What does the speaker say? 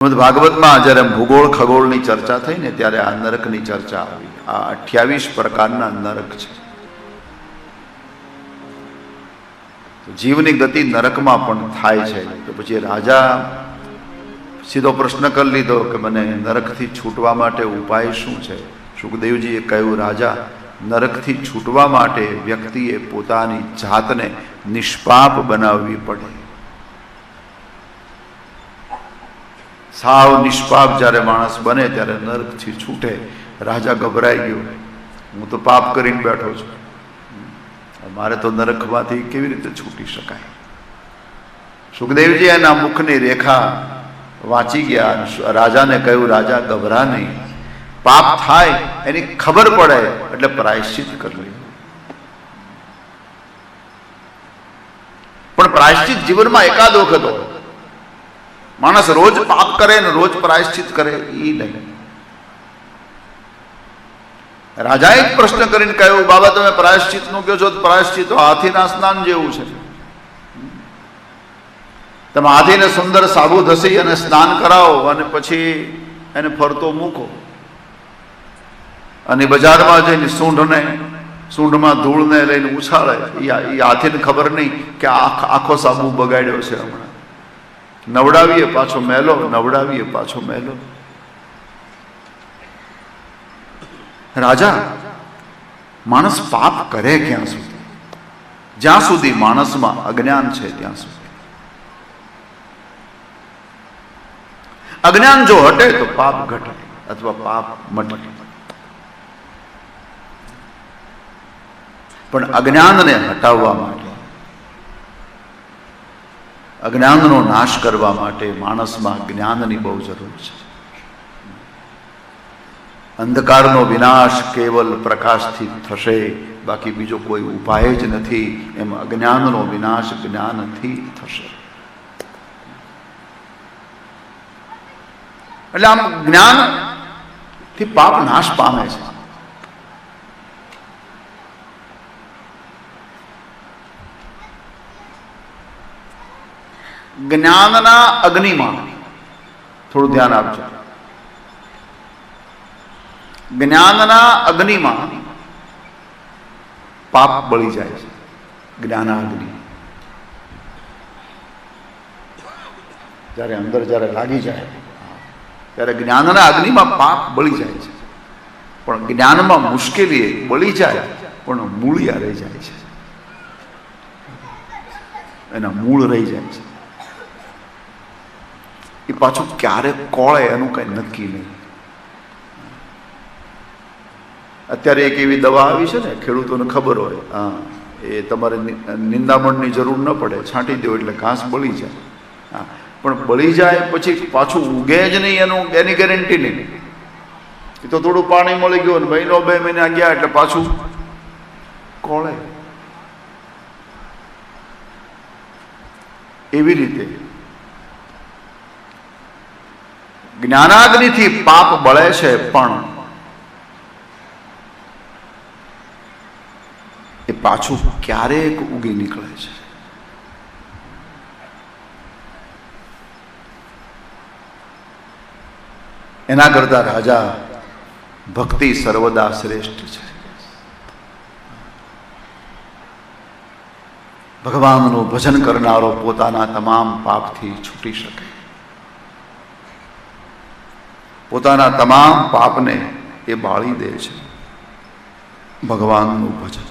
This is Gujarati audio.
ભાગવતમાં જ્યારે ભૂગોળ ખગોળની ચર્ચા થઈ ને ત્યારે આ નરકની ચર્ચા આવી. આ 28 પ્રકારના નરક છે. જીવની ગતિ નરકમાં પણ થાય છે. તો પછી રાજા સીધો પ્રશ્ન કરી લીધો કે મને નરકથી છૂટવા માટે ઉપાય શું છે? સુખદેવજીએ કહ્યું, રાજા, નરકથી છૂટવા માટે વ્યક્તિએ પોતાની જાતને નિષ્પાપ બનાવવી પડે. સાવ નિષ્પાપ જ્યારે માણસ બને ત્યારે નરકથી છૂટે. રાજા ગભરાઈ ગયો, હું તો પાપ કરીને બેઠો છું, મારે તો નરકમાંથી કેવી રીતે છૂટી શકાય? સુખદેવજી એના મુખની રેખા વાંચી ગયા. રાજાને કહ્યું, રાજા ગભરા નહીં, પાપ થાય એની ખબર પડે એટલે પ્રાયશ્ચિત કરવું. પણ પ્રાયશ્ચિત જીવનમાં એકાદ વખત હોય. માણસ રોજ પાપ કરે ને રોજ પ્રાયશ્ચિત કરે એ નહીં. રાજાએ જ પ્રશ્ન કરીને કહ્યું, બાબા તમે પ્રાયશ્ચિત નું કહો છો, પ્રાયશ્ચિત હાથીના સ્નાન જેવું છે. તમે હાથીને સુંદર સાબુ ઘસી અને સ્નાન કરાવો અને પછી એને ફરતો મૂકો અને બજારમાં જઈને સૂંઢમાં ધૂળને લઈને ઉછાળે. એ હાથીને ખબર નહીં કે આખો સાબુ બગાડ્યો છે. હમણાં નવડાવીએ પાછો મેલો, નવડાવીએ પાછો મેલો. રાજા, માણસ પાપ કરે ક્યાં સુધી? જ્યાં સુધી માણસમાં અજ્ઞાન છે ત્યાં સુધી. અજ્ઞાન જો હટે તો પાપ ઘટે અથવા પાપ મટે. પણ અજ્ઞાનને હટાવવા માટે, અજ્ઞાનનો નાશ કરવા માટે માણસમાં જ્ઞાનની બહુ જરૂર છે. અંધકારનો વિનાશ કેવલ પ્રકાશથી થશે, બાકી બીજો કોઈ ઉપાય જ નથી. એમ અજ્ઞાનનો વિનાશ જ્ઞાનથી થશે. એટલે આમ જ્ઞાનથી પાપ નાશ પામે છે. જ્ઞાનના અગ્નિમાં થોડું ધ્યાન આપજો. જ્ઞાનના અગ્નિમાં પાપ બળી જાય છે. જ્ઞાનાગ્નિ જ્યારે અંદર જ્યારે લાગી જાય ત્યારે જ્ઞાનના અગ્નિમાં પાપ બળી જાય છે. પણ જ્ઞાનમાં મુશ્કેલી બળી જાય પણ મૂળિયા રહી જાય છે. એના મૂળ રહી જાય છે. એ પાછું ક્યારે કોળે એનું કઈ નક્કી નહીં. અત્યારે એક એવી દવા આવી છે ને, ખેડૂતોને ખબર હોય, હા, એ તમારે નિંદામણની જરૂર ન પડે, છાંટી દો એટલે ઘાસ બળી જાય. હા, પણ બળી જાય પછી પાછું ઉગે જ નહીં એની ગેરંટી નહીં. એ તો થોડું પાણી મળી ગયું, મહિનો 2 મહિના ગયા એટલે પાછું કોળે. એવી રીતે જ્ઞાનાગ્નિથી પાપ બળે છે, પણ એ પાછું ક્યારેક ઉગી નીકળે છે. એના કરતા રાજા, ભક્તિ સર્વદા શ્રેષ્ઠ છે. ભગવાનનું ભજન કરનારો પોતાના તમામ પાપથી છૂટી શકે. પોતાના તમામ પાપને એ બાળી દે છે ભગવાનનું ભજન.